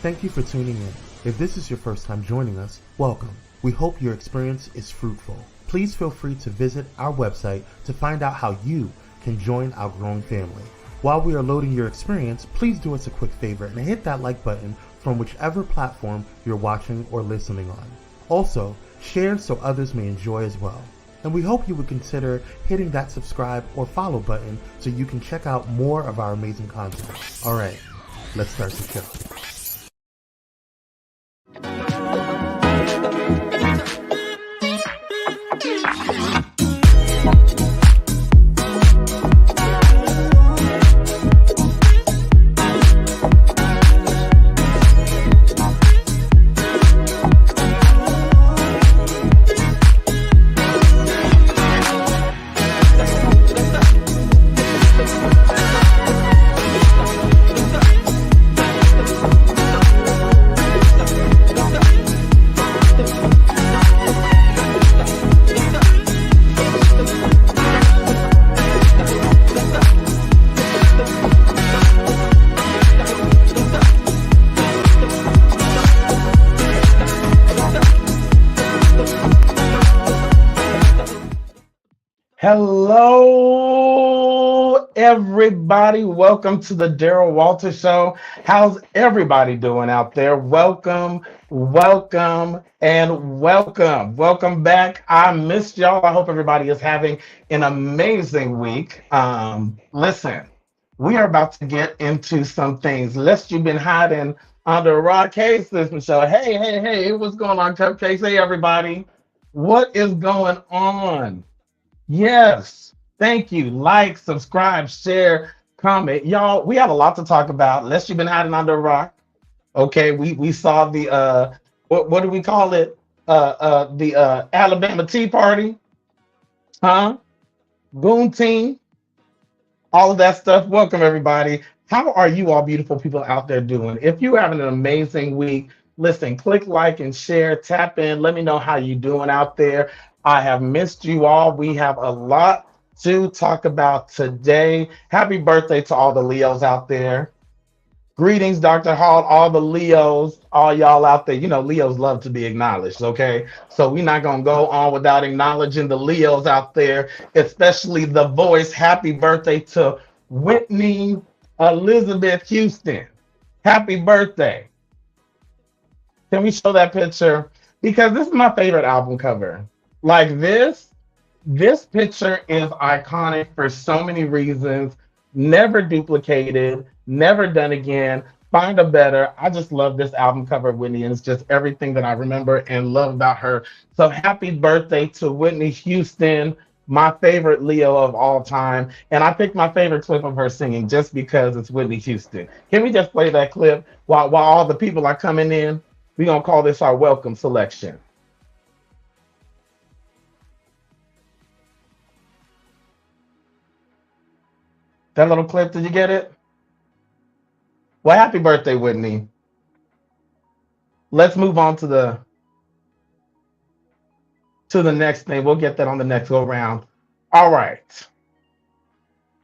Thank you for tuning in. If this is your first time joining us, welcome. We hope your experience is fruitful. Please feel free to visit our website to find out how you can join our growing family. While we are loading your experience, please do us a quick favor and hit that like button from whichever platform you're watching or listening on. Also, share so others may enjoy as well. And we hope you would consider hitting that subscribe or follow button so you can check out more of our amazing content. All right, let's start the show. Hello, everybody. Welcome to the Daryl Walter Show. How's everybody doing out there? Welcome, and welcome. Welcome back. I missed y'all. I hope everybody is having an amazing week. Listen, we are about to get into some things. Lest you've been hiding under a rock. Hey, Sis Michelle. Hey, what's going on, Cupcakes? Hey, everybody. What is going on? Yes, thank you. Like, subscribe, share, comment. Y'all, we have a lot to talk about. Unless you've been hiding under a rock. Okay, we saw the what do we call it? The Alabama Tea Party. Huh? Boom team. All of that stuff. Welcome everybody. How are you all beautiful people out there doing? If you're having an amazing week, listen, click like and share, tap in. Let me know how you're doing out there. I have missed you all. We have a lot to talk about today. Happy birthday to all the Leos out there. Greetings, Dr. Hall, all the Leos, all y'all out there. You know, Leos love to be acknowledged, okay? So we're not going to go on without acknowledging the Leos out there, especially the voice. Happy birthday to Whitney Elizabeth Houston. Happy birthday. Can we show that picture? Because this is my favorite album cover. Like this picture is iconic for so many reasons. Never duplicated, never done again. Find a better. I just love this album cover, Whitney, and it's just everything that I remember and love about her. So happy birthday to Whitney Houston, my favorite Leo of all time. And I picked my favorite clip of her singing just because it's Whitney Houston. Can we just play that clip while all the people are coming in? We're going to call this our welcome selection. That little clip, did you get it? Well, happy birthday, Whitney. Let's move on to the next thing. We'll get that on the next go round. All right.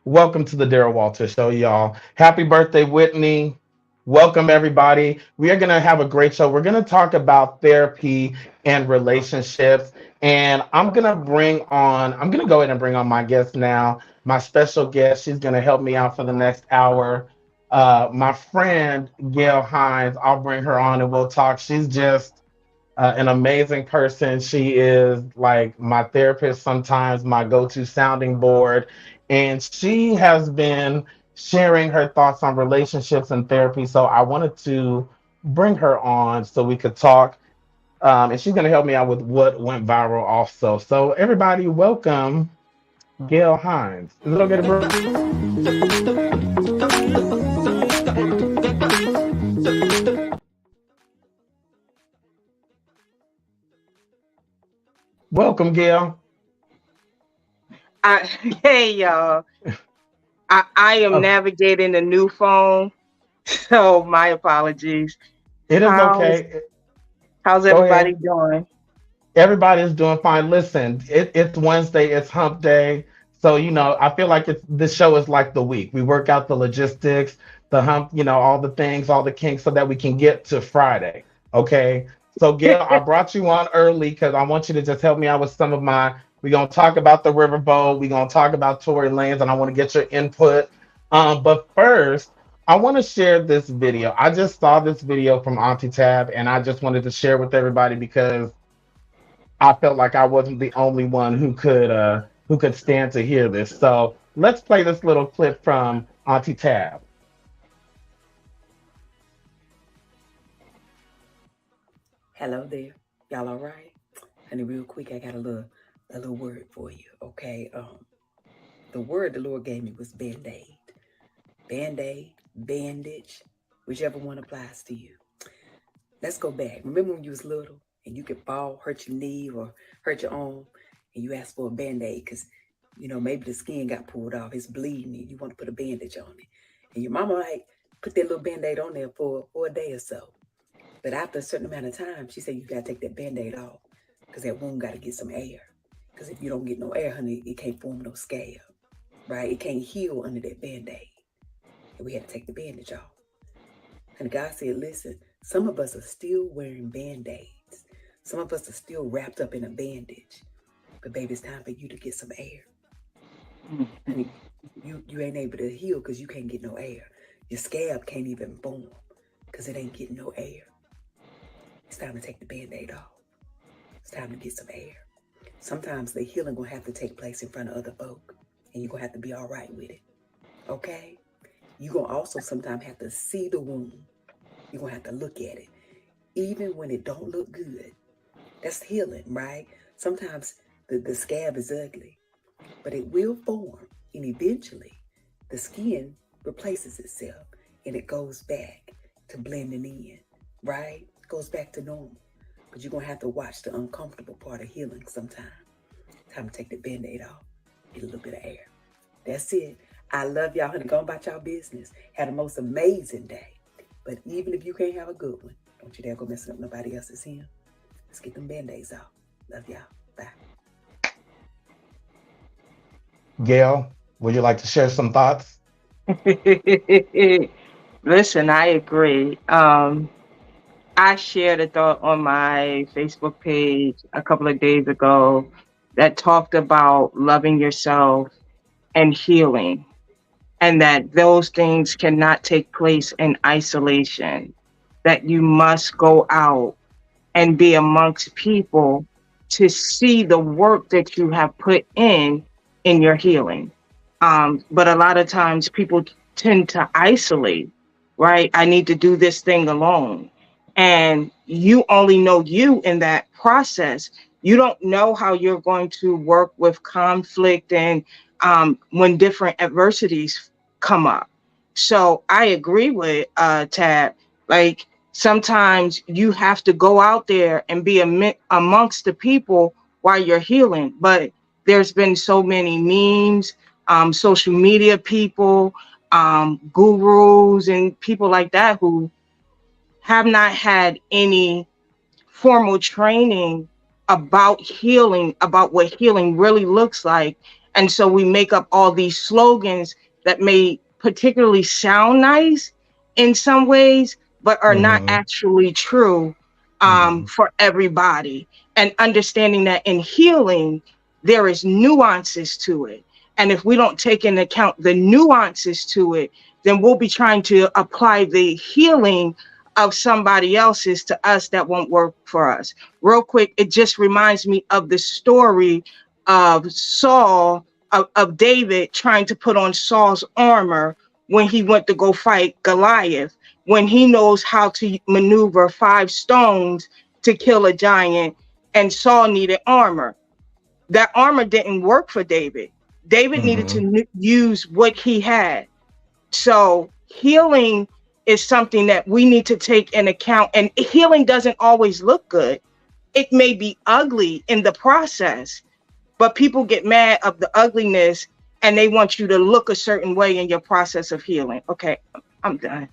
Welcome to the Daryl Walter Show, y'all. Happy birthday, Whitney. Welcome, everybody. We are going to have a great show. We're going to talk about therapy and relationships. And I'm going to go ahead and bring on my guest now. My special guest, she's going to help me out for the next hour. My friend, Gale Hines, I'll bring her on and we'll talk. She's just an amazing person. She is like my therapist sometimes, my go-to sounding board. And she has been sharing her thoughts on relationships and therapy. So I wanted to bring her on so we could talk. And she's going to help me out with what went viral also. So everybody, welcome Gale Hines. Is it okay to bring? Welcome, Gale. Hey, y'all. I am navigating a new phone, so my apologies. It is okay. How's everybody doing? Everybody is doing fine. Listen, it's Wednesday, it's hump day. So, I feel like this show is like the week. We work out the logistics, the hump, all the things, all the kinks so that we can get to Friday. Okay. So, Gail, I brought you on early because I want you to just help me out with some of we're going to talk about the riverboat. We're going to talk about Tory Lanez, and I want to get your input. But first, I want to share this video. I just saw this video from Auntie Tab, and I just wanted to share with everybody because I felt like I wasn't the only one who could stand to hear this. So let's play this little clip from Auntie Tab. Hello there. Y'all all right? Honey, real quick, I got a little word for you, okay? The word the Lord gave me was Band-Aid. Band-Aid, bandage, whichever one applies to you. Let's go back. Remember when you was little and you could fall, hurt your knee or hurt your arm, and you asked for a Band-Aid because, maybe the skin got pulled off, it's bleeding, and you want to put a bandage on it. And your mama put that little Band-Aid on there for a day or so. But after a certain amount of time, she said you got to take that Band-Aid off because that wound got to get some air. Because if you don't get no air, honey, it can't form no scab, right? It can't heal under that Band-Aid. And we had to take the bandage off. And God said, listen, some of us are still wearing Band-Aids. Some of us are still wrapped up in a bandage. But baby, it's time for you to get some air. Honey, you ain't able to heal because you can't get no air. Your scab can't even form because it ain't getting no air. It's time to take the Band-Aid off. It's time to get some air. Sometimes the healing gonna have to take place in front of other folk, and you're gonna have to be all right with it. Okay? You're gonna also sometimes have to see the wound. You're gonna have to look at it. Even when it don't look good. That's healing, right? Sometimes the scab is ugly, but it will form, and eventually the skin replaces itself and it goes back to blending in, right? Goes back to normal. But you're going to have to watch the uncomfortable part of healing sometime. Time to take the Band-Aid off. Get a little bit of air. That's it. I love y'all, honey. Go about y'all business. Have the most amazing day. But even if you can't have a good one, don't you dare go messing up nobody else's here. Let's get them Band-Aids off. Love y'all. Bye. Gail, would you like to share some thoughts? Listen, I agree. I shared a thought on my Facebook page a couple of days ago that talked about loving yourself and healing, and that those things cannot take place in isolation, that you must go out and be amongst people to see the work that you have put in your healing. But a lot of times people tend to isolate, right? I need to do this thing alone. And you only know you in that process. You don't know how you're going to work with conflict and when different adversities come up. So I agree with Tab. Like sometimes you have to go out there and be amongst the people while you're healing. But there's been so many memes, social media people, gurus, and people like that who have not had any formal training about healing, about what healing really looks like. And so we make up all these slogans that may particularly sound nice in some ways, but are not Mm-hmm. actually true Mm-hmm. for everybody. And understanding that in healing, there is nuances to it. And if we don't take into account the nuances to it, then we'll be trying to apply the healing of somebody else's to us that won't work for us. Real quick, it just reminds me of the story of Saul, of David trying to put on Saul's armor when he went to go fight Goliath, when he knows how to maneuver 5 stones to kill a giant, and Saul needed armor. That armor didn't work for David. David needed Mm-hmm. to use what he had. So healing is something that we need to take in account. And healing doesn't always look good. It may be ugly in the process, but people get mad of the ugliness and they want you to look a certain way in your process of healing. Okay, I'm done.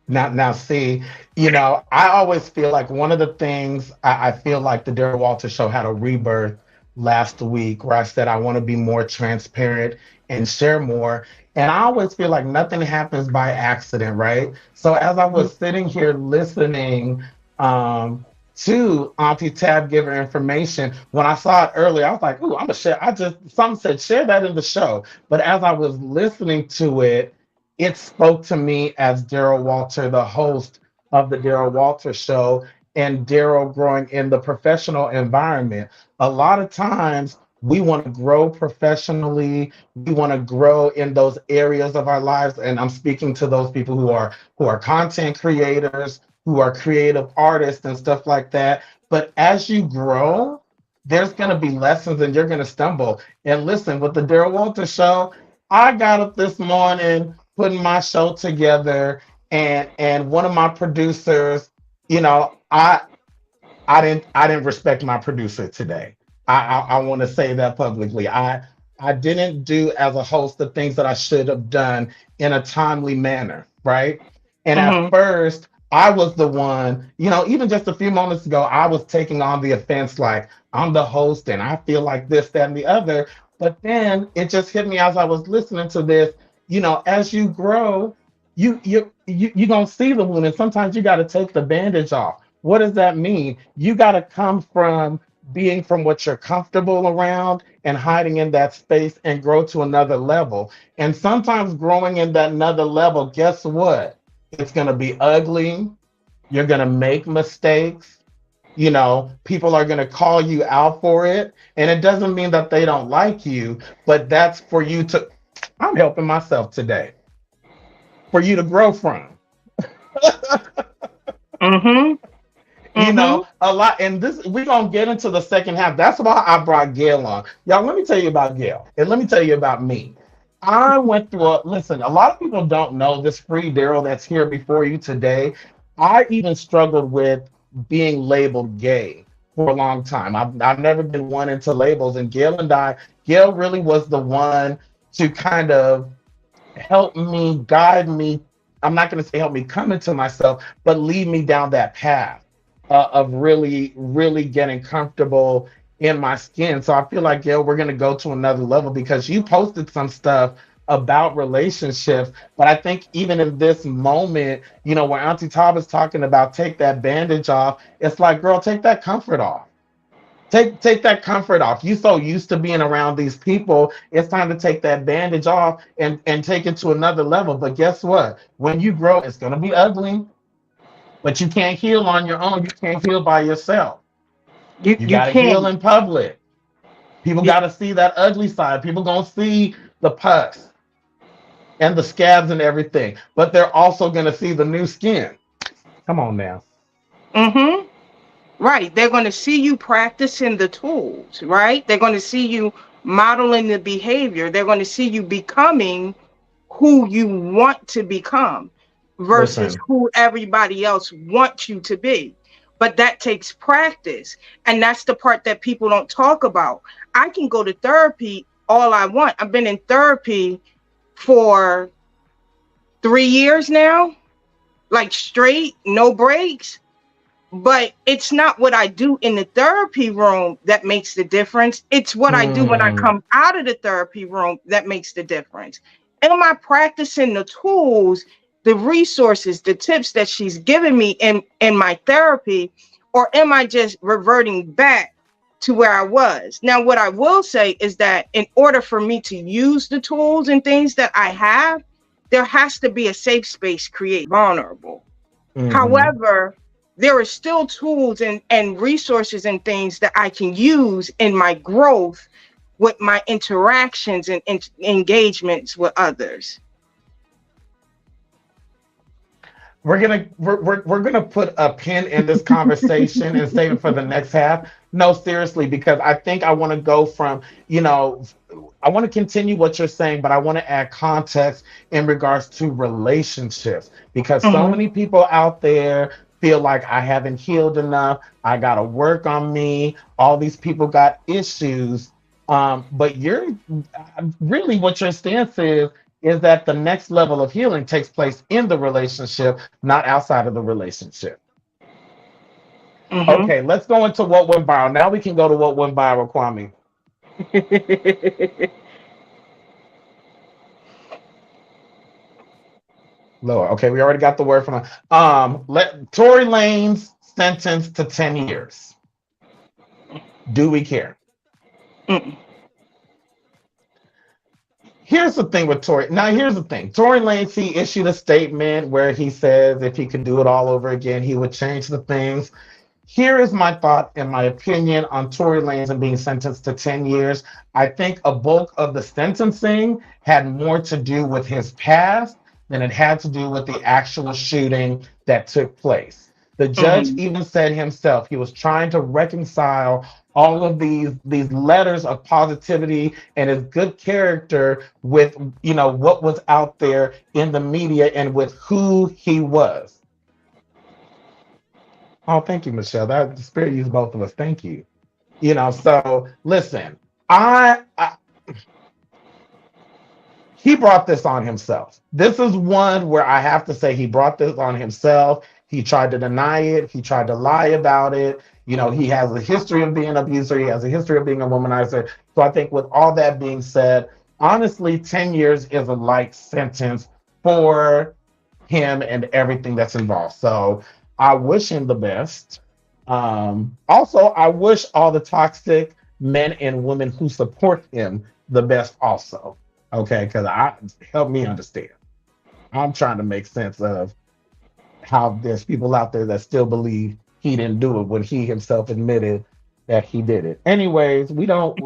Now, see, I always feel like one of the things I feel like the Daryl Walter show had a rebirth last week where I said I want to be more transparent and share more. And I always feel like nothing happens by accident, right? So as I was sitting here listening to Auntie Tab give her information, when I saw it earlier, I was like, ooh, I'm gonna share. Some said share that in the show. But as I was listening to it, it spoke to me as Daryl Walter, the host of the Daryl Walter Show, and Daryl growing in the professional environment. A lot of times we want to grow professionally, we want to grow in those areas of our lives. And I'm speaking to those people who are content creators, who are creative artists and stuff like that. But as you grow, there's going to be lessons and you're going to stumble. And listen, with the Daryl Walter Show, I got up this morning putting my show together, and one of my producers, you know, I didn't respect my producer today. I want to say that publicly. I didn't do as a host the things that I should have done in a timely manner, right? And at Mm-hmm. first, I was the one, even just a few moments ago, I was taking on the offense, like I'm the host and I feel like this, that, and the other. But then it just hit me as I was listening to this, as you grow, you don't see the wound, and sometimes you got to take the bandage off. What does that mean? You got to come from being from what you're comfortable around and hiding in that space and grow to another level. And sometimes growing in that another level, guess what? It's going to be ugly. You're going to make mistakes. People are going to call you out for it. And it doesn't mean that they don't like you, but that's for you to, I'm helping myself today, for you to grow from. Mm-hmm. Mm-hmm. A lot, and this we're gonna get into the second half. That's why I brought Gale on. Y'all, let me tell you about Gale, and let me tell you about me. I went through listen, a lot of people don't know this free Daryl that's here before you today. I even struggled with being labeled gay for a long time. I've never been one into labels, and Gail really was the one to kind of help me, guide me. I'm not going to say help me come into myself, but lead me down that path of really, really getting comfortable in my skin. So I feel like, Gail, we're going to go to another level because you posted some stuff about relationships. But I think even in this moment, where Auntie Tab is talking about take that bandage off, it's like, girl, take that comfort off. Take that comfort off. You so used to being around these people. It's time to take that bandage off and take it to another level. But guess what? When you grow, it's gonna be ugly, but you can't heal on your own. You can't heal by yourself. You You gotta heal can. in public. People You, gotta see that ugly side. People gonna see the pus and the scabs and everything, but they're also gonna see the new skin. Come on now. mm-hmm. Right. They're going to see you practicing the tools, right? They're going to see you modeling the behavior. They're going to see you becoming who you want to become versus Listen. who everybody else wants you to be. But that takes practice. And that's the part that people don't talk about. I can go to therapy all I want. I've been in therapy for 3 years now, like straight, no breaks. But it's not what I do in the therapy room that makes the difference. It's what I do when I Hmm. come out of the therapy room that makes the difference. Am I practicing the tools, the resources, the tips that she's given me in my therapy, or am I just reverting back to where I was? Now, what I will say is that in order for me to use the tools and things that I have, there has to be a safe space created, vulnerable. Hmm. However, there are still tools and resources and things that I can use in my growth with my interactions and engagements with others. We're gonna put a pin in this conversation and save it for the next half. No, seriously, because I think I want to go from, I want to continue what you're saying, but I want to add context in regards to relationships because so Mm-hmm. many people out there feel like I haven't healed enough. I gotta work on me. All these people got issues. But you're really what your stance is that the next level of healing takes place in the relationship, not outside of the relationship. Mm-hmm. Okay, let's go into what went viral. Now we can go to what went viral, Kwame. Lord. Okay, we already got the word from let Tory Lane's sentenced to 10 years. Do we care? Mm-mm. Here's the thing with Tory. Now, here's the thing. Tory Lanez, he issued a statement where he says if he could do it all over again, he would change the things. Here is my thought and my opinion on Tory Lanez and being sentenced to 10 years. I think a bulk of the sentencing had more to do with his past than it had to do with the actual shooting that took place. The judge Mhm. even said himself he was trying to reconcile all of these letters of positivity and his good character with what was out there in the media and with who he was. Oh, thank you, Michelle. That the spirit used both of us. Thank you. So listen, I he brought this on himself. This is one where I have to say he brought this on himself. He tried to deny it. He tried to lie about it. He has a history of being an abuser. He has a history of being a womanizer. So I think with all that being said, honestly, 10 years is a light sentence for him and everything that's involved. So I wish him the best. Also, I wish all the toxic men and women who support him the best also. Okay, because I help me understand. I'm trying to make sense of how there's people out there that still believe he didn't do it when he himself admitted that he did it. Anyways, we don't,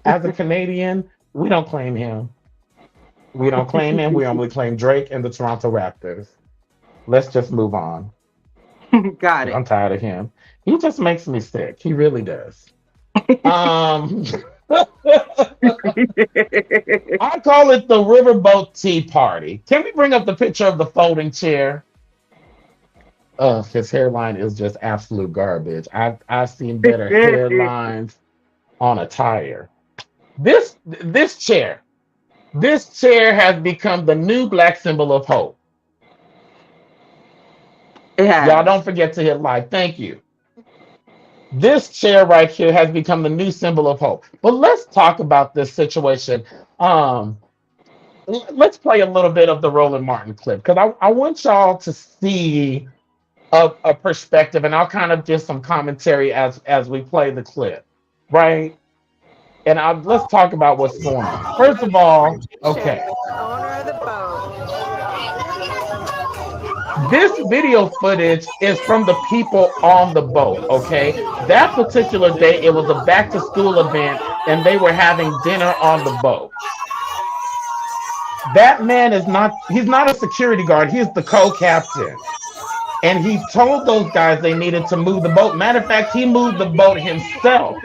as a Canadian, we don't claim him. We don't claim him. We only claim Drake and the Toronto Raptors. Let's just move on. Got it. I'm tired of him. He just makes me sick. He really does. Um, I call it the Riverboat Tea Party. Can we bring up the picture of the folding chair? His hairline is just absolute garbage. I've seen better hairlines on a tire. This chair has become the new black symbol of hope. It Y'all has. don't forget to hit like. Thank you. This chair right here has become the new symbol of hope. But let's talk about this situation. Um, let's play a little bit of the Roland Martin clip because I want y'all to see a perspective, and I'll kind of give some commentary as we play the clip, right? And let's talk about what's going on. First of all, okay, Owner of the boat. this video footage is from the people on the boat, okay? That particular day, it was a back to school event, and they were having dinner on the boat. That man he's not a security guard, he's the co-captain. And he told those guys they needed to move the boat. Matter of fact, he moved the boat himself.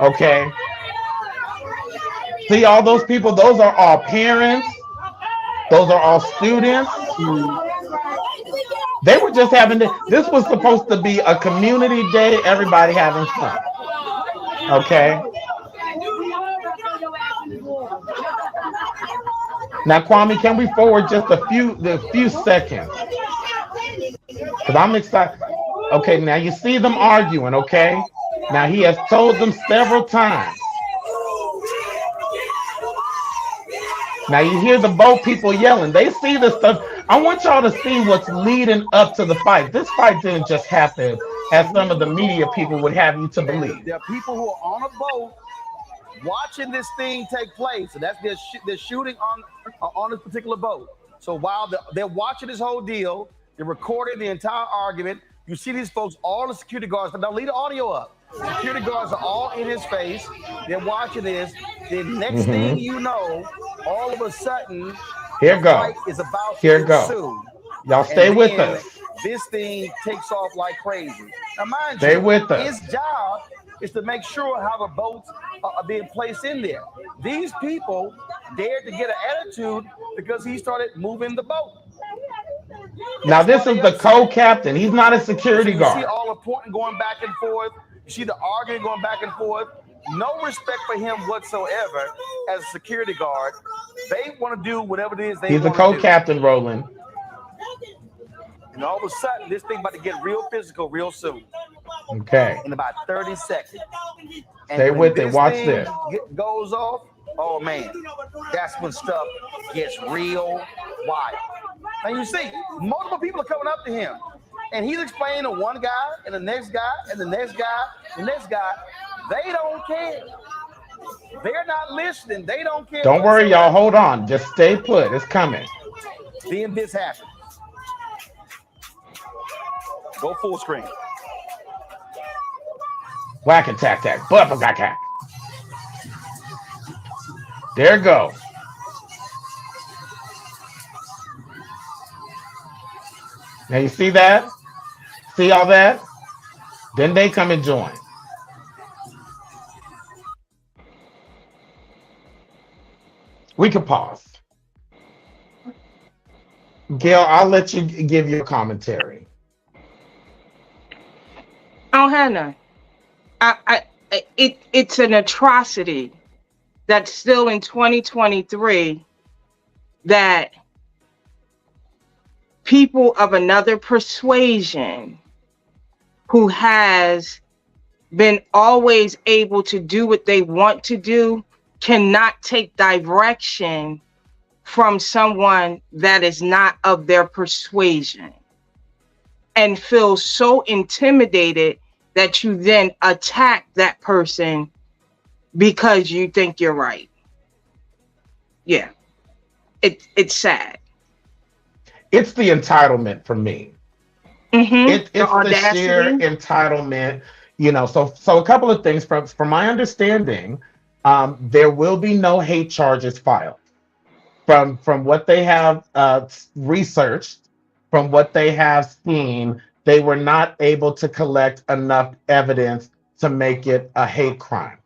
Okay. See all those people? Those are all parents. Those are all students. They were just this was supposed to be a community day, everybody having fun. Okay. Now, Kwame, can we forward just the few seconds? Because I'm excited. Okay, now you see them arguing, okay? Now he has told them several times. Now you hear the boat people yelling. They see this stuff. I want y'all to see what's leading up to the fight. This fight didn't just happen as some of the media people would have you to believe. There are people who are on a boat watching this thing take place, and that's they're shooting on this particular boat. So while they're watching this whole deal, they're recording the entire argument. You see these folks, all the security guards. Now leave the audio up. Security guards are all in his face. They're watching this. The next thing you know, all of a sudden, here go. Is about here to go. Y'all stay with us. This thing takes off like crazy. Now, mind stay you, with us. His job is to make sure how the boats are being placed in there. These people dared to get an attitude because he started moving the boat. Now, this is the co-captain. He's not a security guard. You see all the pointing going back and forth. You see the arguing going back and forth. No respect for him whatsoever as a security guard. They want to do whatever it is they want to do. He's a co-captain, Roland. And all of a sudden, this thing about to get real physical real soon. Okay. In about 30 seconds. And Stay when with it. this Watch thing this. goes off, oh man, that's when stuff gets real wild. And you see, multiple people are coming up to him, and he's explaining to one guy, and the next guy, and the next guy, and the next guy. They don't care. They're not listening. They don't care. Don't worry, y'all. Hold on. Just stay put. It's coming. Then this happens. Go full screen. Whack and tack tack. Tack. There it go. Now you see that? See all that? Then they come and join. We can pause. Gale, I'll let you give your commentary. I don't have none. It's an atrocity that still in 2023 that people of another persuasion who has been always able to do what they want to do cannot take direction from someone that is not of their persuasion and feel so intimidated that you then attack that person because you think you're right. Yeah, it's sad. It's the entitlement for me. It's the sheer entitlement, you know. So a couple of things from my understanding, there will be no hate charges filed. From what they have researched, from what they have seen, they were not able to collect enough evidence to make it a hate crime.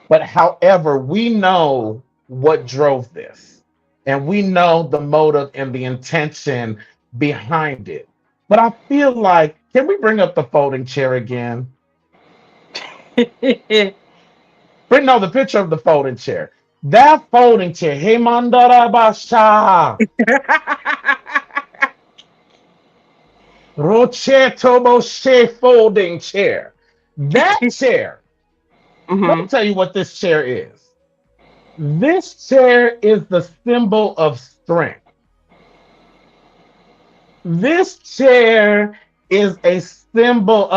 But however, we know what drove this, and we know the motive and the intention behind it. But I feel like, can we bring up the folding chair again? The picture of the folding chair. That folding chair. Hey, Mandara Basha. Rocheto Moshe folding chair. That chair. Let me tell you what this chair is. This chair is the symbol of strength. This chair is a symbol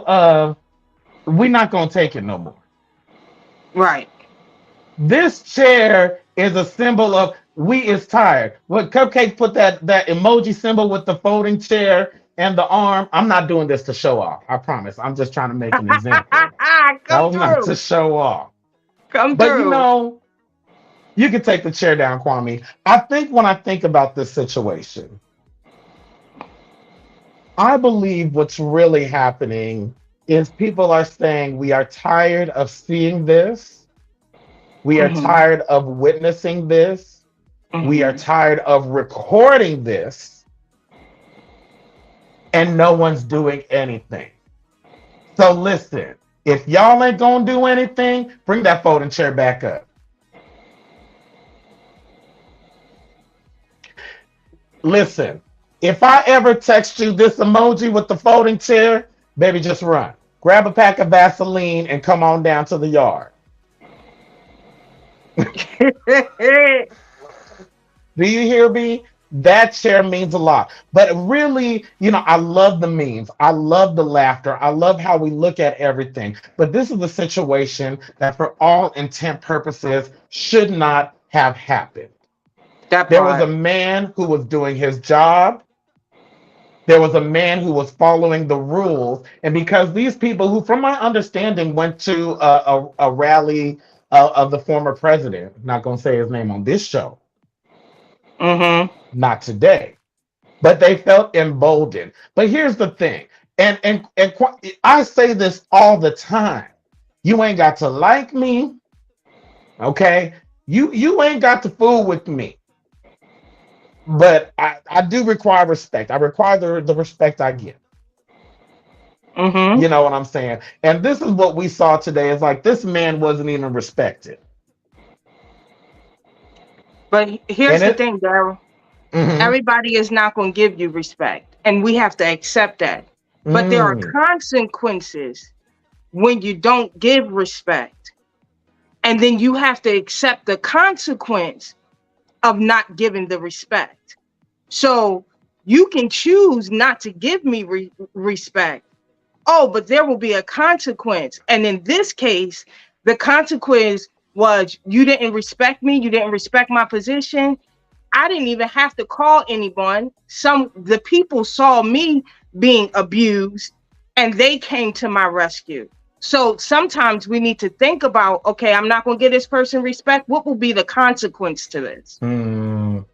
of, we're not going to take it no more. Right. This chair is a symbol of we is tired. When Cupcake put that emoji symbol with the folding chair and the arm, I'm not doing this to show off. I promise. I'm just trying to make an example. That was not to show off. But you know, you can take the chair down, Kwame. I think when I think about this situation, I believe what's really happening is people are saying we are tired of seeing this. We are tired of witnessing this. We are tired of recording this. And no one's doing anything. So listen, if y'all ain't gonna do anything, bring that folding chair back up. Listen, if I ever text you this emoji with the folding chair, baby, just run. Grab a pack of Vaseline and come on down to the yard. Do you hear me? That chair means a lot. But really, you know, I love the memes. I love the laughter. I love how we look at everything. But this is a situation that for all intent purposes should not have happened. There was a man who was doing his job. There was a man who was following the rules. And because these people who, from my understanding, went to a rally of the former president, I'm not going to say his name on this show. Not today. But they felt emboldened. But here's the thing. And I say this all the time. You ain't got to like me. Okay? You ain't got to fool with me. But I do require respect. I require the respect I get. You know what I'm saying? And this is what we saw today. It's like this man wasn't even respected. But here's the thing, Daryl. Everybody is not going to give you respect. And we have to accept that. But there are consequences when you don't give respect. And then you have to accept the consequence of not giving the respect. So you can choose not to give me respect. Oh, but there will be a consequence. And in this case, the consequence was you didn't respect me. You didn't respect my position. I didn't even have to call anyone. The people saw me being abused and they came to my rescue. So sometimes we need to think about, okay, I'm not going to give this person respect. What will be the consequence to this? And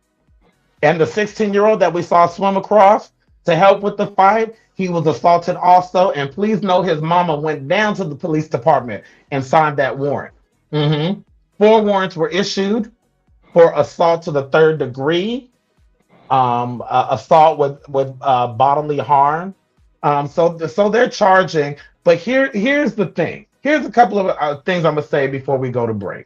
the 16-year-old that we saw swim across to help with the fight, he was assaulted also. And please know his mama went down to the police department and signed that warrant. 4 warrants were issued for assault to the 3rd degree, assault with bodily harm. So they're charging. But here's the thing. Here's a couple of things I'm gonna say before we go to break.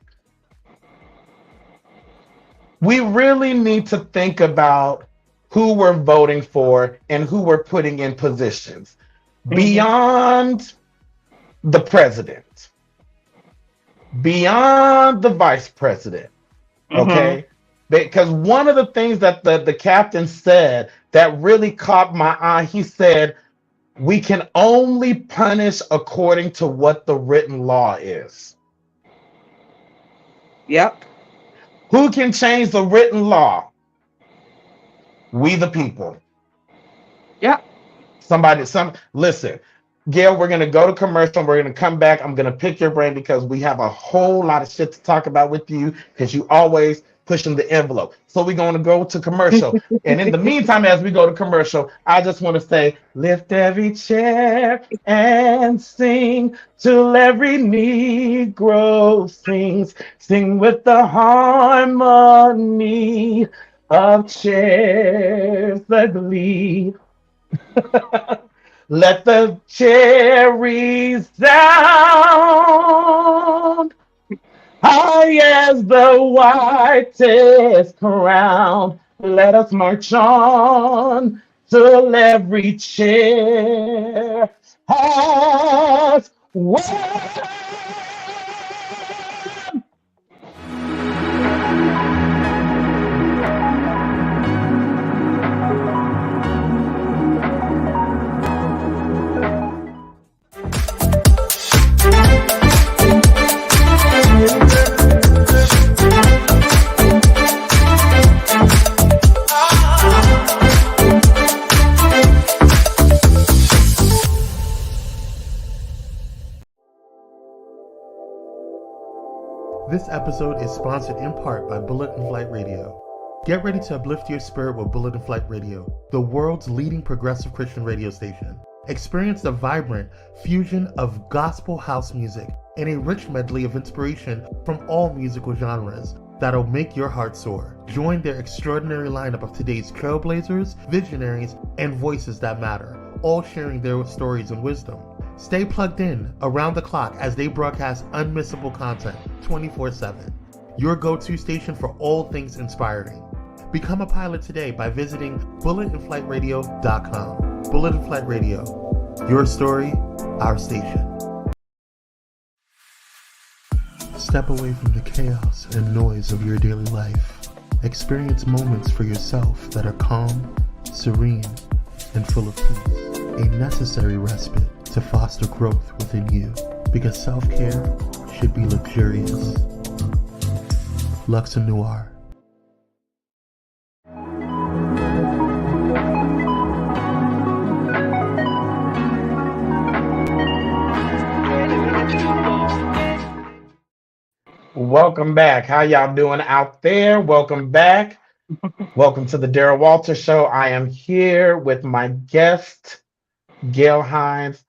We really need to think about who we're voting for and who we're putting in positions beyond the president, beyond the vice president. Okay. Because one of the things that the captain said that really caught my eye, he said, we can only punish according to what the written law is. Yep. Who can change the written law? We the people. Yep. Listen, Gale, we're going to go to commercial. We're going to come back. I'm going to pick your brain because we have a whole lot of shit to talk about with you because you always pushing the envelope. So we're going to go to commercial. And in the meantime, as we go to commercial, I just want to say, lift every chair and sing till every Negro sings. Sing with the harmony of chairs, the glee. Let the cherries sound high as the whitest crown. Let us march on till every chair has won. This episode is sponsored in part by Bullet and Flight Radio. Get ready to uplift your spirit with Bullet and Flight Radio, the world's leading progressive Christian radio station. Experience the vibrant fusion of gospel house music and a rich medley of inspiration from all musical genres that'll make your heart soar. Join their extraordinary lineup of today's trailblazers, visionaries, and voices that matter, all sharing their stories and wisdom. Stay plugged in around the clock as they broadcast unmissable content 24/7. Your go-to station for all things inspiring. Become a pilot today by visiting bulletandflightradio.com. Bullet and Flight Radio. Your story, our station. Step away from the chaos and noise of your daily life. Experience moments for yourself that are calm, serene, and full of peace. A necessary respite to foster growth within you, because self-care should be luxurious. Lux and Noir. Welcome back. How y'all doing out there? Welcome back. Welcome to the Daryl Walter Show. I am here with my guest, Gale Hines.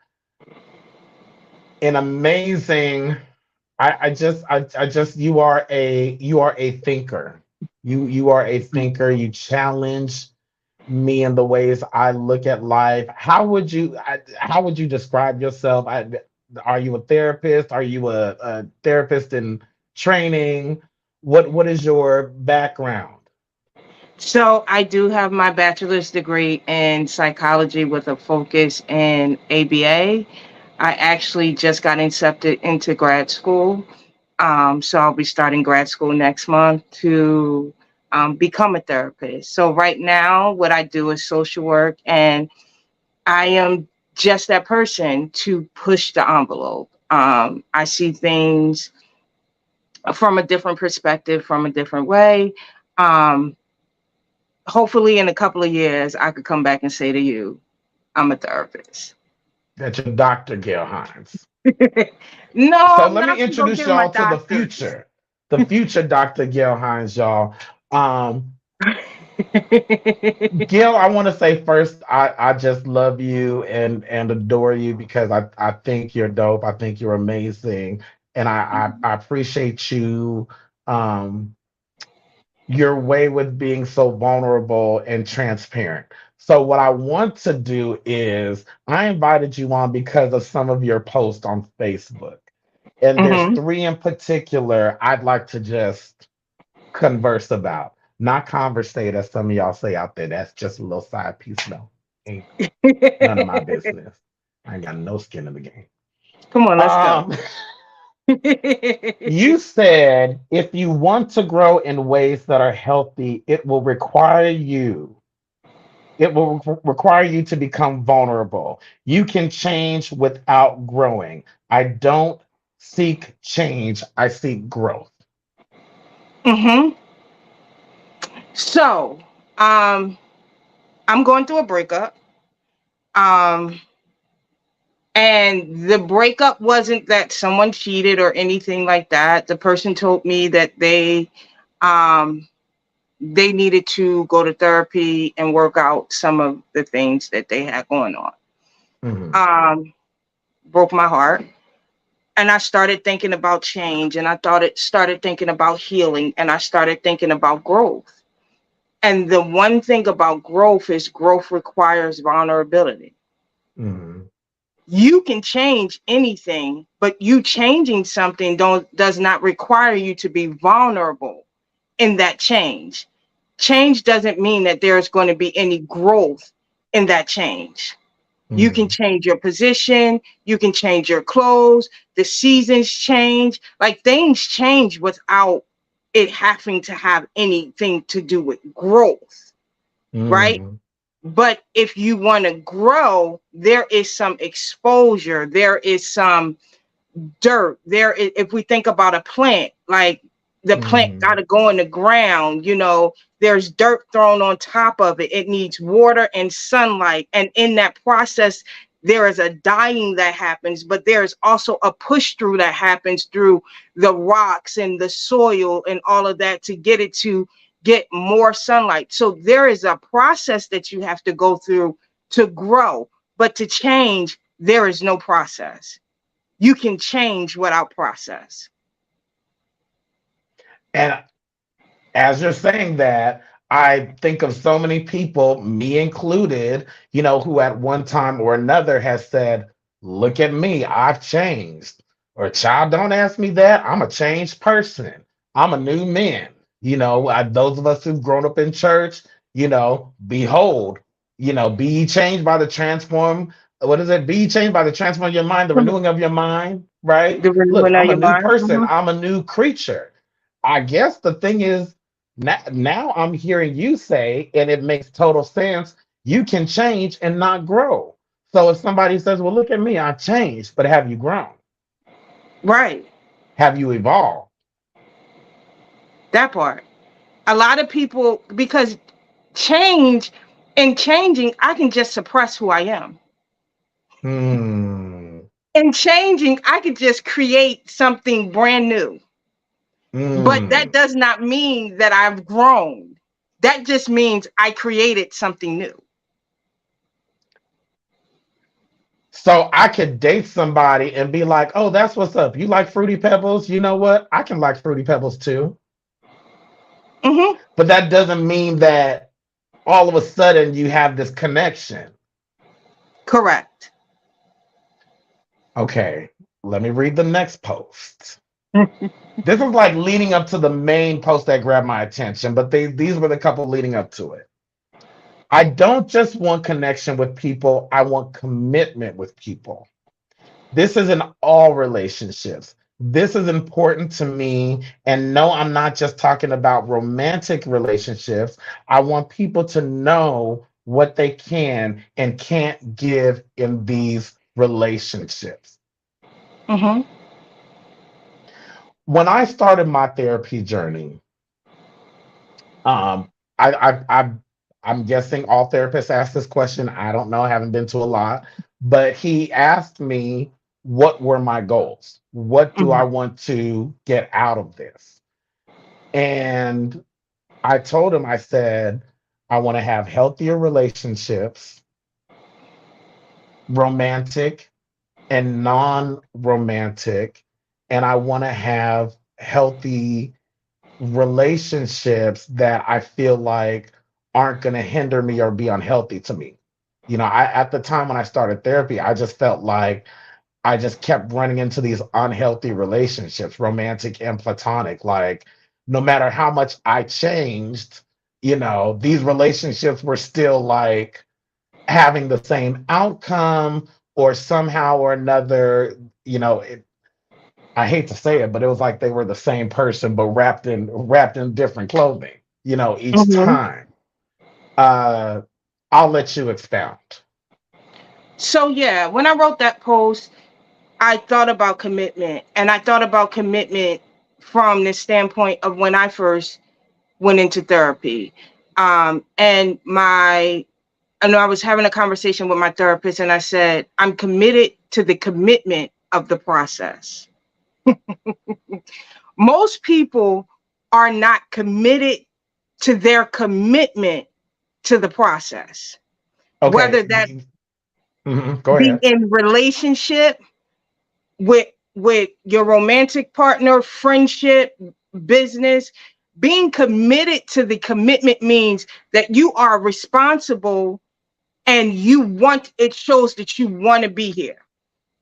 An amazing. You are a thinker. You are a thinker. You challenge me in the ways I look at life. How would you describe yourself? Are you a therapist? Are you a therapist in training? What is your background? So I do have my bachelor's degree in psychology with a focus in ABA. I actually just got accepted into grad school. So I'll be starting grad school next month to become a therapist. So right now, what I do is social work, and I am just that person to push the envelope. I see things from a different perspective, from a different way. Um, Hopefully, in a couple of years, I could come back and say to you, I'm a therapist. That's your Dr. Gale Hines. No, So I'm let me not gonna go introduce get my y'all to doctorate. the future Dr. Gale Hines, y'all. Gil, I want to say first, I just love you and adore you because I think you're dope. I think you're amazing, and I appreciate you, um, your way with being so vulnerable and transparent. So what I want to do is I invited you on because of some of your posts on Facebook, and there's Hmm. three in particular I'd like to just converse about, not conversate, as some of y'all say out there. That's just a little side piece, though. Ain't none of my business. I ain't got no skin in the game. Come on, let's go. Um, you said if you want to grow in ways that are healthy, it will require you to become vulnerable. You can change without growing. I don't seek change, I seek growth. Hmm. So, um, I'm going through a breakup. Um, and the breakup wasn't that someone cheated or anything like that. The person told me that um, they needed to go to therapy and work out some of the things that they had going on. Mhm. Um, Broke my heart. And I started thinking about change, and I thought it started thinking about healing, and I started thinking about growth. And the one thing about growth is growth requires vulnerability. Mhm. You can change anything, but you changing something does not require you to be vulnerable in that change. Change doesn't mean that there's going to be any growth in that change. You can Mhm. change your position, you can change your clothes, the seasons change, like things change without it having to have anything to do with growth, right? Mhm. But if you want to grow, there is some exposure, there is some dirt if we think about a plant, like the plant got Mhm. to go in the ground, there's dirt thrown on top of it. It needs water and sunlight, and in that process there is a dying that happens, but there's also a push through that happens through the rocks and the soil and all of that to get it to get more sunlight. So there is a process that you have to go through to grow, but to change there is no process. You can change without process. And as you're saying that, I think of so many people, me included, who at one time or another has said, look at me, I've changed. Or, child, don't ask me that. I'm a changed person. I'm a new man. Those of us who've grown up in church, behold, be ye changed by the transform. What is it? Be ye changed by the transform of your mind, the renewing of your mind, right? The Look, renewing of I'm a your new mind. person. Mhm. I'm a new creature. I guess the thing is, now I'm hearing you say, and it makes total sense, you can change and not grow. So if somebody says, well, look at me, I changed, but have you grown? Right. Have you evolved? That part. A lot of people, because change in changing, I can just suppress who I am. Hmm. In changing, I could just create something brand new. But that Hmm. does not mean that I've grown. That just means I created something new. So I could date somebody and be like, oh, that's what's up. You like Fruity Pebbles? You know what? I can like Fruity Pebbles too. Hmm. But that doesn't mean that all of a sudden you have this connection. Correct. Okay, let me read the next post. This is like leading up to the main post that grabbed my attention, but these were the couple leading up to it. I don't just want connection with people, I want commitment with people. This is in all relationships. This is important to me. And no, I'm not just talking about romantic relationships. I want people to know what they can and can't give in these relationships. Mm-hmm. When I started my therapy journey, um, I'm guessing all therapists ask this question. I don't know. I haven't been to a lot, but he asked me what were my goals. What do Mm-hmm. I want to get out of this? And I told him, I said, I want to have healthier relationships, romantic and non-romantic, and I want to have healthy relationships that I feel like aren't going to hinder me or be unhealthy to me. You know, I at the time when I started therapy, I just felt like I just kept running into these unhealthy relationships, romantic and platonic. Like, no matter how much I changed, you know, these relationships were still like having the same outcome or somehow or another, you know, I hate to say it, but it was like they were the same person, but wrapped in different clothing, you know, each Mm-hmm. time. Uh, I'll let you expound. So yeah, when I wrote that post, I thought about commitment, and I thought about commitment from the standpoint of when I first went into therapy. And I know I was having a conversation with my therapist, and I said, I'm committed to the commitment of the process. Most people are not committed to their commitment to the process, Okay, whether that go be ahead. in relationship with your romantic partner, friendship, business. Being committed to the commitment means that you are responsible and it shows that you want to be here.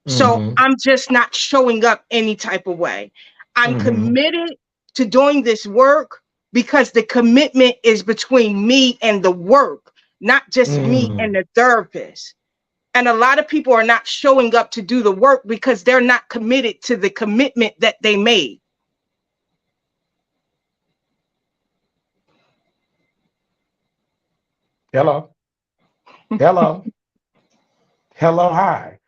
So Mm-hmm. I'm just not showing up any type of way. I'm Mm-hmm. committed to doing this work because the commitment is between me and the work, not just me Mm. and the therapist. And a lot of people are not showing up to do the work because they're not committed to the commitment that they made. Hello, hello, hello, hi.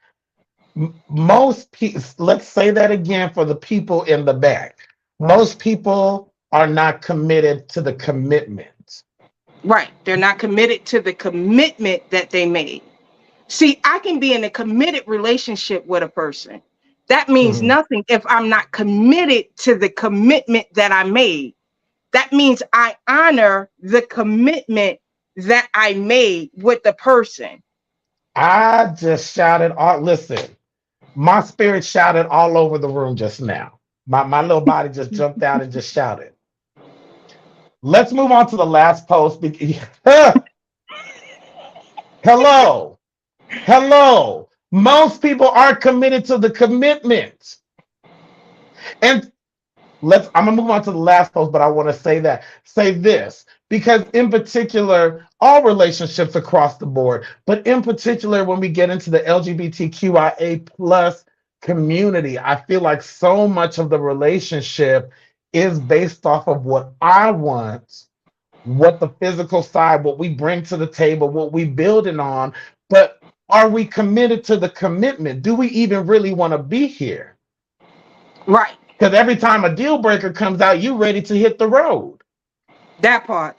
Most people, let's say that again for the people in the back. Most people are not committed to the commitment. Right. They're not committed to the commitment that they made. See, I can be in a committed relationship with a person. That means Mhm. nothing if I'm not committed to the commitment that I made. That means I honor the commitment that I made with the person. I just shouted all, listen, my spirit shouted all over the room just now. My little body just jumped out and just shouted. Let's move on to the last post. Hello, hello. Most people aren't committed to the commitment. And I'm gonna move on to the last post, but I want to say this because in particular, all relationships across the board, but in particular when we get into the LGBTQIA plus community, I feel like so much of the relationship is based off of what I want, what the physical side, what we bring to the table, what we building on, but are we committed to the commitment? Do we even really want to be here? Right. Because every time a deal breaker comes out, you ready to hit the road. That part.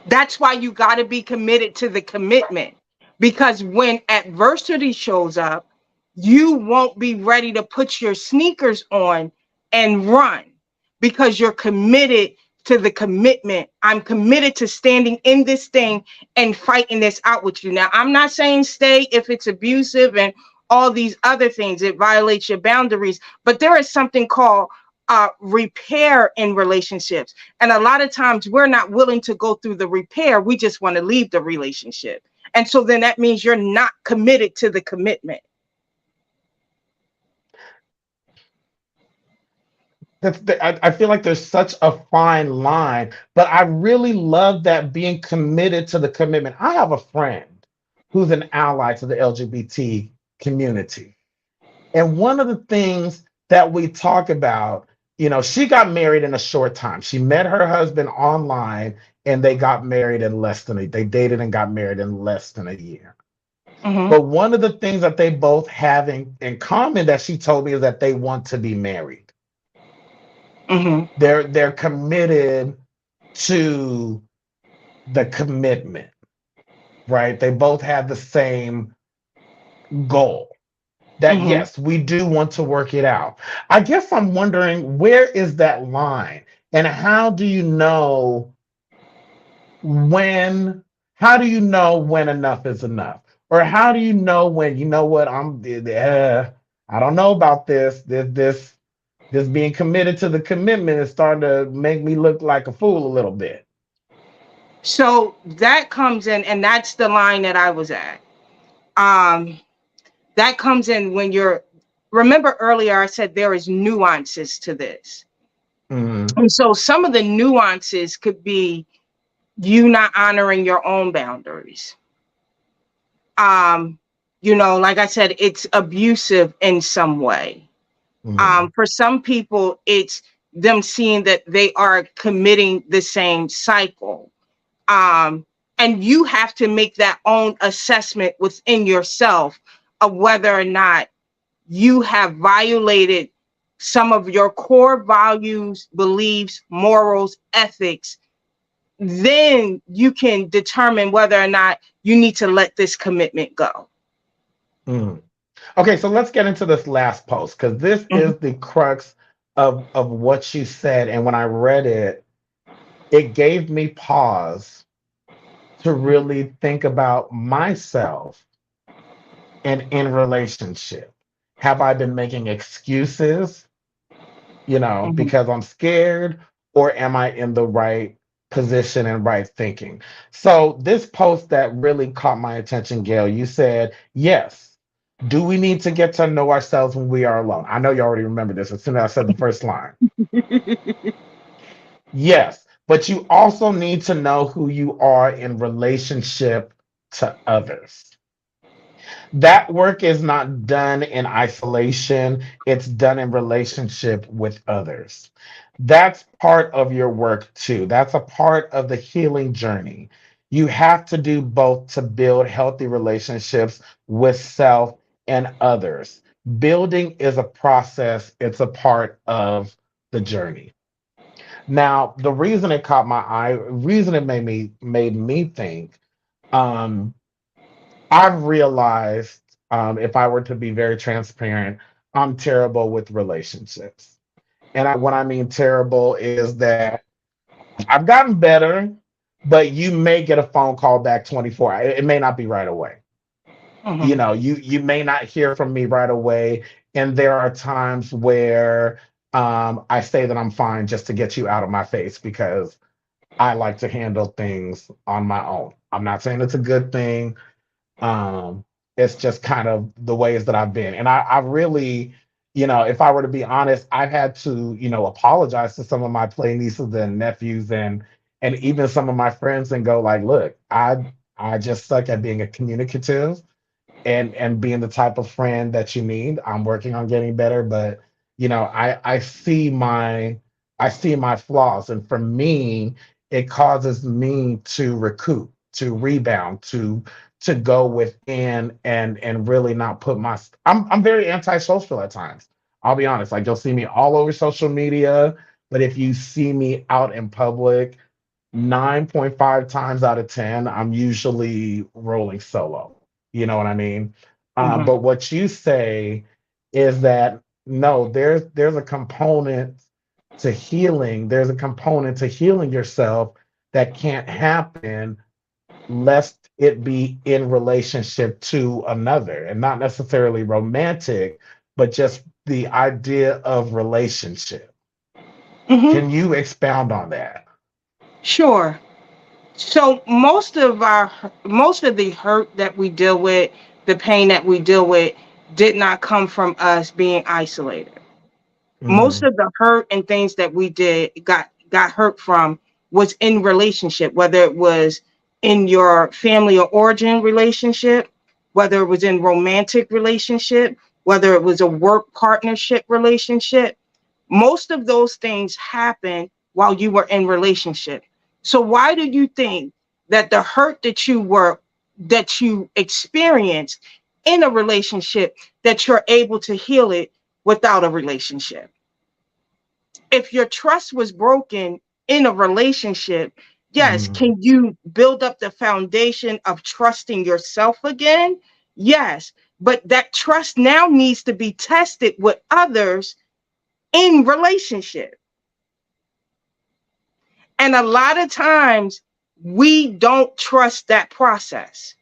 That's why you got to be committed to the commitment. Because when adversity shows up, you won't be ready to put your sneakers on and run because you're committed to the commitment. I'm committed to standing in this thing and fighting this out with you. Now, I'm not saying stay if it's abusive and all these other things. It violates your boundaries. But there is something called repair in relationships. And a lot of times we're not willing to go through the repair. We just want to leave the relationship. And so then that means you're not committed to the commitment. I feel like there's such a fine line, but I really love that being committed to the commitment. I have a friend who's an ally to the LGBTQ community. And one of the things that we talk about, she got married in a short time. She met her husband online and they got married in they dated and got married in less than a year. But one of the things that they both have in common that she told me is that they want to be married. They're committed to the commitment, right? They both have the same goal. That yes, we do want to work it out. I guess I'm wondering, where is that line, and how do you know when enough is enough, or how do you know when what I don't know about this being committed to the commitment is starting to make me look like a fool a little bit. So that comes in, and that's the line that I was at. That comes in when remember earlier I said there is nuances to this. And so some of the nuances could be you not honoring your own boundaries. Like I said, it's abusive in some way. For some people, it's them seeing that they are committing the same cycle. And you have to make that own assessment within yourself of whether or not you have violated some of your core values, beliefs, morals, ethics. Then you can determine whether or not you need to let this commitment go. Okay, so let's get into this last post, because this is the crux of what you said. And when I read it, it gave me pause to really think about myself and in relationship. Have I been making excuses, because I'm scared, or am I in the right position and right thinking? So this post that really caught my attention, Gale, you said, yes, do we need to get to know ourselves when we are alone? I know you already remember this as soon as I said the first line. Yes, but you also need to know who you are in relationship to others. That work is not done in isolation. It's done in relationship with others. That's part of your work too. That's a part of the healing journey. You have to do both to build healthy relationships with self and others. Building is a process. It's a part of the journey. Now, the reason it caught my eye, reason it made me think, I've realized, if I were to be very transparent, I'm terrible with relationships. And what I mean terrible is that I've gotten better, but you may get a phone call back 24. It may not be right away. You may not hear from me right away. And there are times where I say that I'm fine just to get you out of my face, because I like to handle things on my own. I'm not saying it's a good thing. It's just kind of the ways that I've been. And I really, if I were to be honest, I've had to, apologize to some of my play nieces and nephews and even some of my friends and go like, look, I just suck at being a communicative and being the type of friend that you need. I'm working on getting better, but I see my flaws. And for me, it causes me to recoup, to rebound, to go within and really not put I'm very antisocial at times. I'll be honest. Like, you'll see me all over social media, but if you see me out in public, 9.5 times out of 10, I'm usually rolling solo. You know what I mean? But what you say is that no, there's a component to healing. There's a component to healing yourself that can't happen lest it be in relationship to another, and not necessarily romantic, but just the idea of relationship. Can you expound on that? Sure. So most of the hurt that we deal with, the pain that we deal with, did not come from us being isolated. Most of the hurt and things that we got hurt from was in relationship, whether it was in your family or origin relationship, whether it was in romantic relationship, whether it was a work partnership relationship, most of those things happen while you were in relationship. So why do you think that the hurt that you experienced in a relationship, that you're able to heal it without a relationship? If your trust was broken in a relationship, yes, can you build up the foundation of trusting yourself again? Yes, but that trust now needs to be tested with others in relationship. And a lot of times we don't trust that process.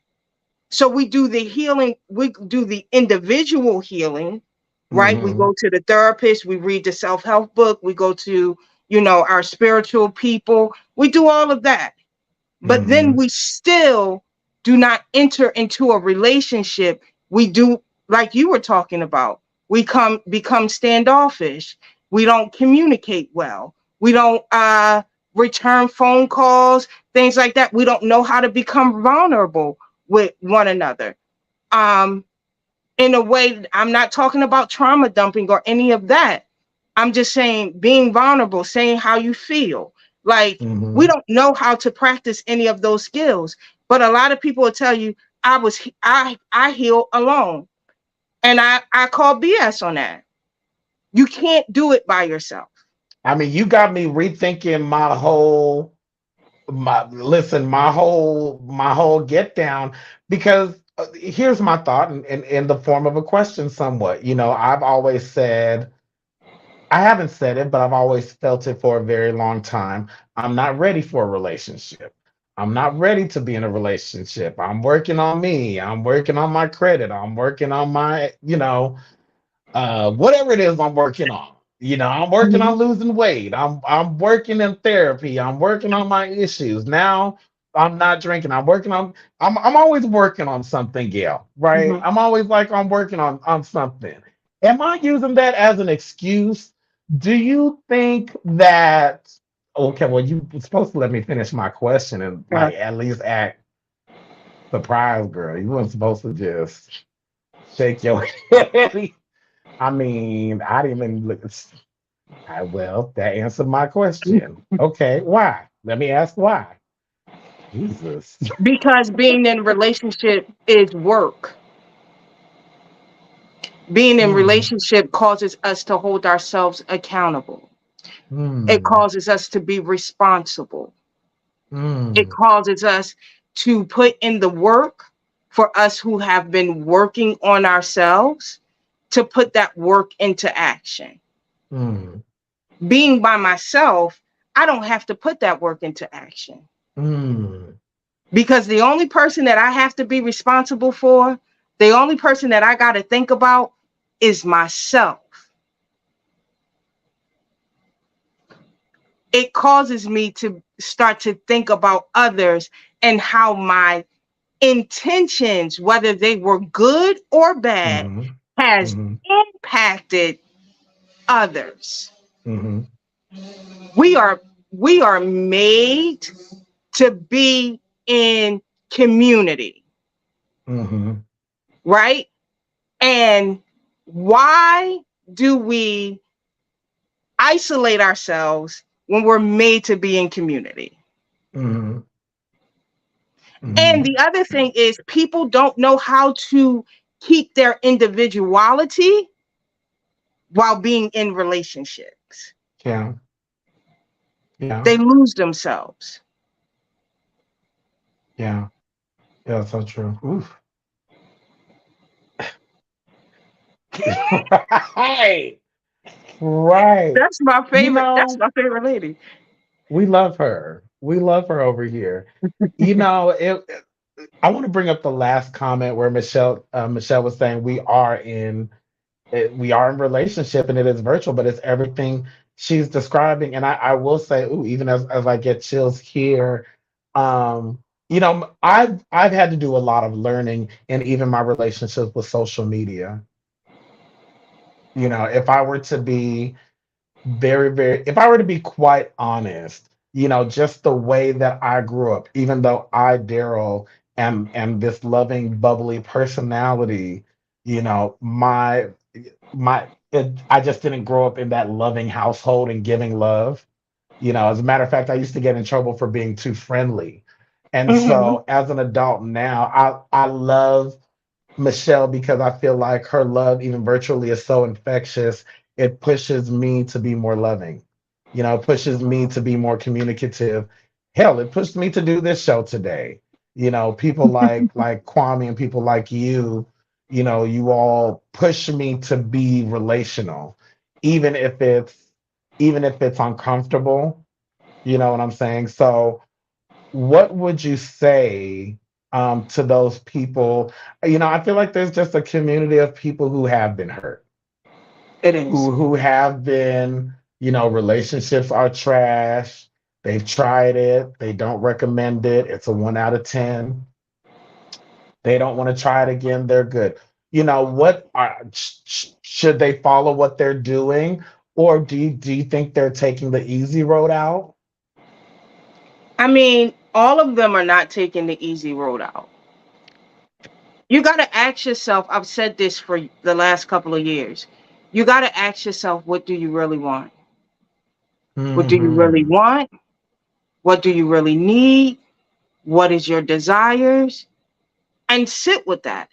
So we do the healing, we do the individual healing, right? We go to the therapist, we read the self-help book, we go to, our spiritual people, we do all of that. But then we still do not enter into a relationship. We do, like you were talking about, we become standoffish. We don't communicate well. We don't return phone calls, things like that. We don't know how to become vulnerable with one another. In a way, I'm not talking about trauma dumping or any of that. I'm just saying being vulnerable, saying how you feel. Like, we don't know how to practice any of those skills. But a lot of people will tell you, I heal alone. And I call BS on that. You can't do it by yourself. I mean, you got me rethinking my whole get down, because here's my thought in the form of a question somewhat. I've always said, I haven't said it, but I've always felt it for a very long time. I'm not ready for a relationship. I'm not ready to be in a relationship. I'm working on me. I'm working on my credit. I'm working on my, whatever it is I'm working on. I'm working on Mhm, losing weight. I'm working in therapy. I'm working on my issues. Now I'm not drinking. I'm always working on something, Gail, right? mhm. I'm always like I'm working on something. Am I using that as an excuse? Do you think that, okay, well, you were supposed to let me finish my question and Yeah. like at least act surprised, girl. You weren't supposed to just shake your head. I mean, I didn't even look. Well, that answered my question. Okay, why? Let me ask why. Jesus. Because being in a relationship is work. Being in Mm, relationship causes us to hold ourselves accountable. It mm, causes us to be responsible. It mm, causes us to put in the work for us who have been working on ourselves to put that work into action. mm, Being by myself, I don't have to put that work into action, mm, because the only person that I have to be responsible for, the only person that I got to think about is myself. It causes me to start to think about others and how my intentions, whether they were good or bad, mm, has mm, impacted others. mm, We are made to be in community, mm, right? And why do we isolate ourselves when we're made to be in community? mm, And mm. the other thing is, people don't know how to keep their individuality while being in relationships. Yeah, yeah, They lose themselves. yeah, yeah. So true. Oof. Right, right. That's my favorite lady. We love her. We love her over here. It. I want to bring up the last comment where Michelle was saying we are in relationship and it is virtual, but it's everything she's describing. And I will say, ooh, even as I get chills here, I've had to do a lot of learning in even my relationships with social media. If I were to be if I were to be quite honest, just the way that I grew up, even though I, Daryl, and this loving, bubbly personality, you know, I just didn't grow up in that loving household and giving love. You know, as a matter of fact, I used to get in trouble for being too friendly. And Mm-hmm. so as an adult now, I love Michelle because I feel like her love, even virtually, is so infectious. It pushes me to be more loving. You know, it pushes me to be more communicative. Hell, it pushed me to do this show today. You know, people like Kwame and people like you know, you all push me to be relational, even if it's even if it's uncomfortable. You know what I'm saying? So what would you say to those people? You know, I feel like there's just a community of people who have been hurt, It is. who have been, you know, relationships are trash. They've tried it. They don't recommend it. It's a 1 out of 10. They don't want to try it again. They're good. You know, should they follow what they're doing, or do you think they're taking the easy road out? I mean, all of them are not taking the easy road out. You got to ask yourself, I've said this for the last couple of years. You got to ask yourself, what do you really want? What do you really Hmm. want? What do you really need? What is your desires? And sit with that.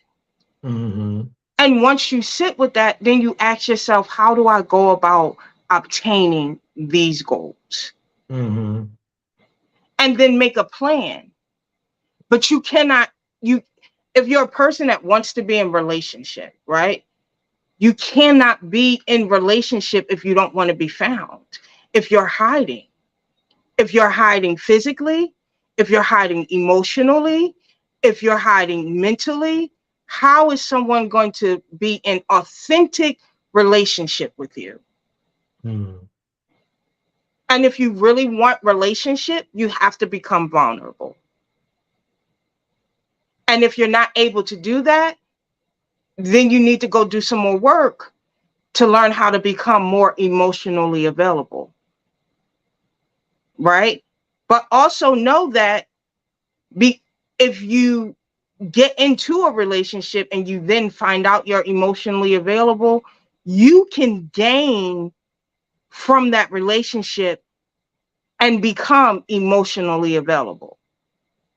Hmm. And once you sit with that, then you ask yourself, how do I go about obtaining these goals? Hmm. And then make a plan. But you cannot, you if you're a person that wants to be in relationship, right? You cannot be in relationship if you don't want to be found. If you're hiding, if you're hiding physically, if you're hiding emotionally, if you're hiding mentally, how is someone going to be in authentic relationship with you? Hmm. And if you really want relationship, you have to become vulnerable. And if you're not able to do that, then you need to go do some more work to learn how to become more emotionally available, right? But also know that be if you get into a relationship and you then find out you're emotionally available, you can gain from that relationship and become emotionally available.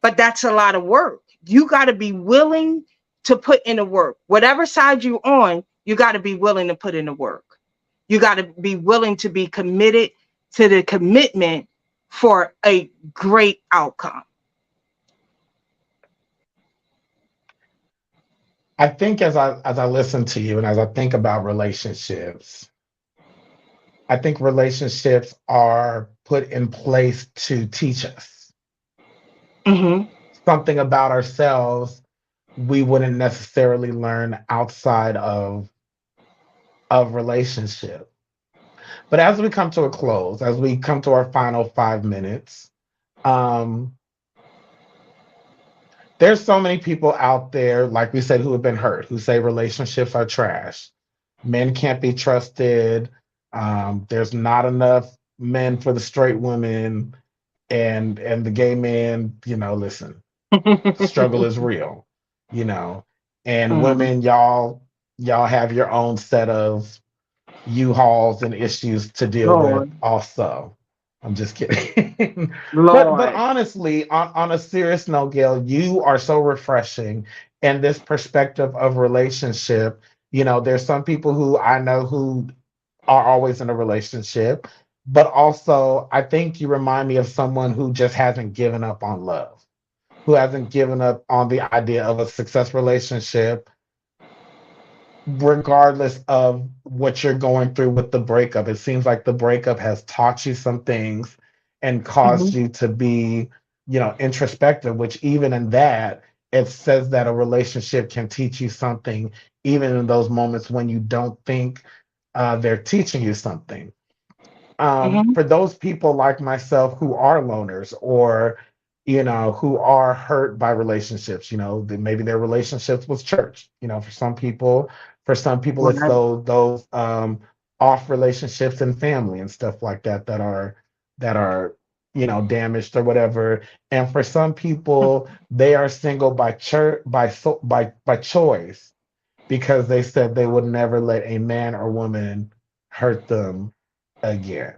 But that's a lot of work. You got to be willing to put in the work. Whatever side you're on, you got to be willing to put in the work. You got to be willing to be committed to the commitment for a great outcome. I think as I listen to you and as I think about relationships, I think relationships are put in place to teach us Hmm. something about ourselves we wouldn't necessarily learn outside of relationship. But as we come to a close, as we come to our final 5 minutes, um, there's so many people out there, like we said, who have been hurt, who say relationships are trash. Men can't be trusted. There's not enough men for the straight women, and the gay men. You know, listen, the struggle is real. You know, and Hmm. women, y'all have your own set of U-Hauls and issues to deal with Lord, also. I'm just kidding. But Lord. honestly, on a serious note, Gail, you are so refreshing in this perspective of relationship. You know, there's some people who I know who are always in a relationship, but also I think you remind me of someone who just hasn't given up on love, who hasn't given up on the idea of a success relationship, regardless of what you're going through with the breakup. It seems like the breakup has taught you some things and caused Hmm. you to be, you know, introspective, which even in that, it says that a relationship can teach you something, even in those moments when you don't think they're teaching you something. Hmm. For those people like myself who are loners or you know who are hurt by relationships, you know, maybe their relationships with church, you know, for some people it's Right. those off relationships and family and stuff like that that are damaged or whatever. And for some people, they are single by choice because they said they would never let a man or woman hurt them again.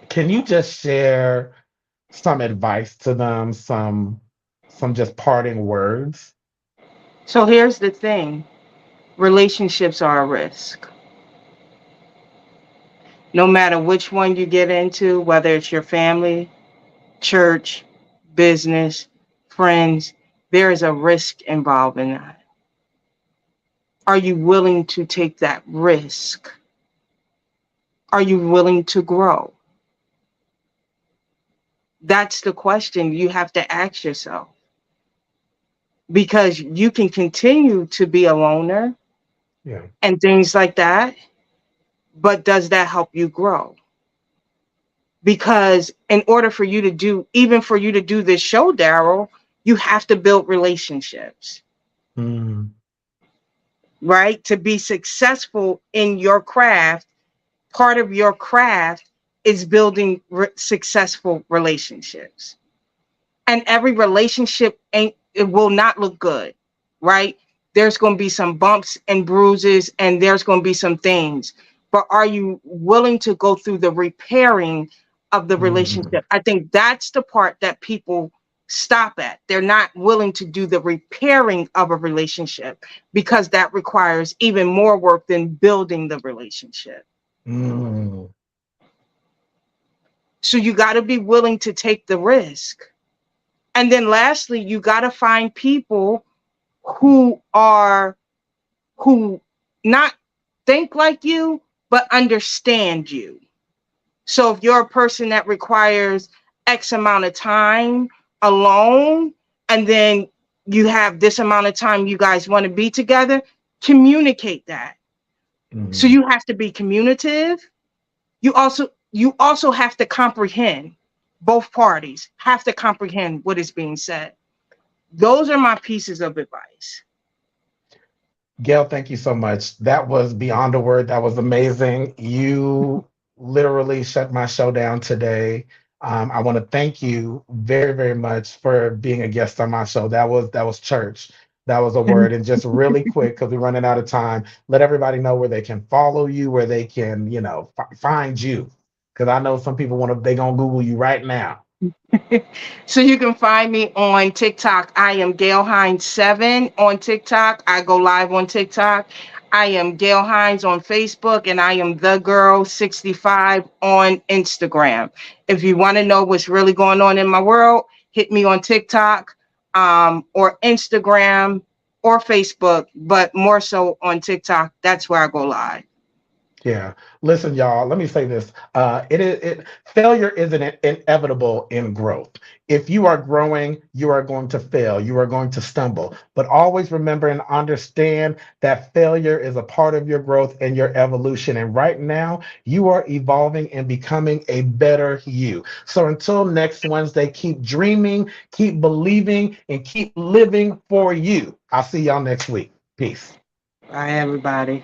Can you just share some advice to them, some just parting words? So here's the thing. Relationships are a risk. No matter which one you get into, whether it's your family, church, business, friends, there is a risk involved in that. Are you willing to take that risk? Are you willing to grow? That's the question you have to ask yourself. Because you can continue to be a loner and things like that, but does that help you grow? Because in order for you to do, even for you to do this show, Daryl, you have to build relationships. Right? To be successful in your craft, part of your craft is building successful relationships. And every relationship it will not look good, right? There's going to be some bumps and bruises, and there's going to be some things. But are you willing to go through the repairing of the relationship? I think that's the part that people stop at. They're not willing to do the repairing of a relationship because that requires even more work than building the relationship. So you got to be willing to take the risk. And then lastly, you got to find people who not think like you, but understand you. So if you're a person that requires X amount of time alone, and then you have this amount of time you guys want to be together, communicate that. So you have to be communicative. You also have to comprehend. Both parties have to comprehend what is being said. Those are my pieces of advice. Gale, thank you so much. That was beyond a word. That was amazing. You literally shut my show down today. I want to thank you very, very much for being a guest on my show. That was church. That was a word. And just really quick, because we're running out of time, let everybody know where they can follow you, where they can, find you. Because I know some people they're going to Google you right now. So you can find me on TikTok. I am Gale Hines 7 on TikTok. I go live on TikTok. I am Gale Hines on Facebook, and I am The Girl 65 on Instagram. If you want to know what's really going on in my world, hit me on TikTok or Instagram or Facebook, but more so on TikTok. That's where I go live. Yeah. Listen, y'all, let me say this. Failure is inevitable in growth. If you are growing, you are going to fail. You are going to stumble. But always remember and understand that failure is a part of your growth and your evolution. And right now, you are evolving and becoming a better you. So until next Wednesday, keep dreaming, keep believing, and keep living for you. I'll see y'all next week. Peace. Bye, everybody.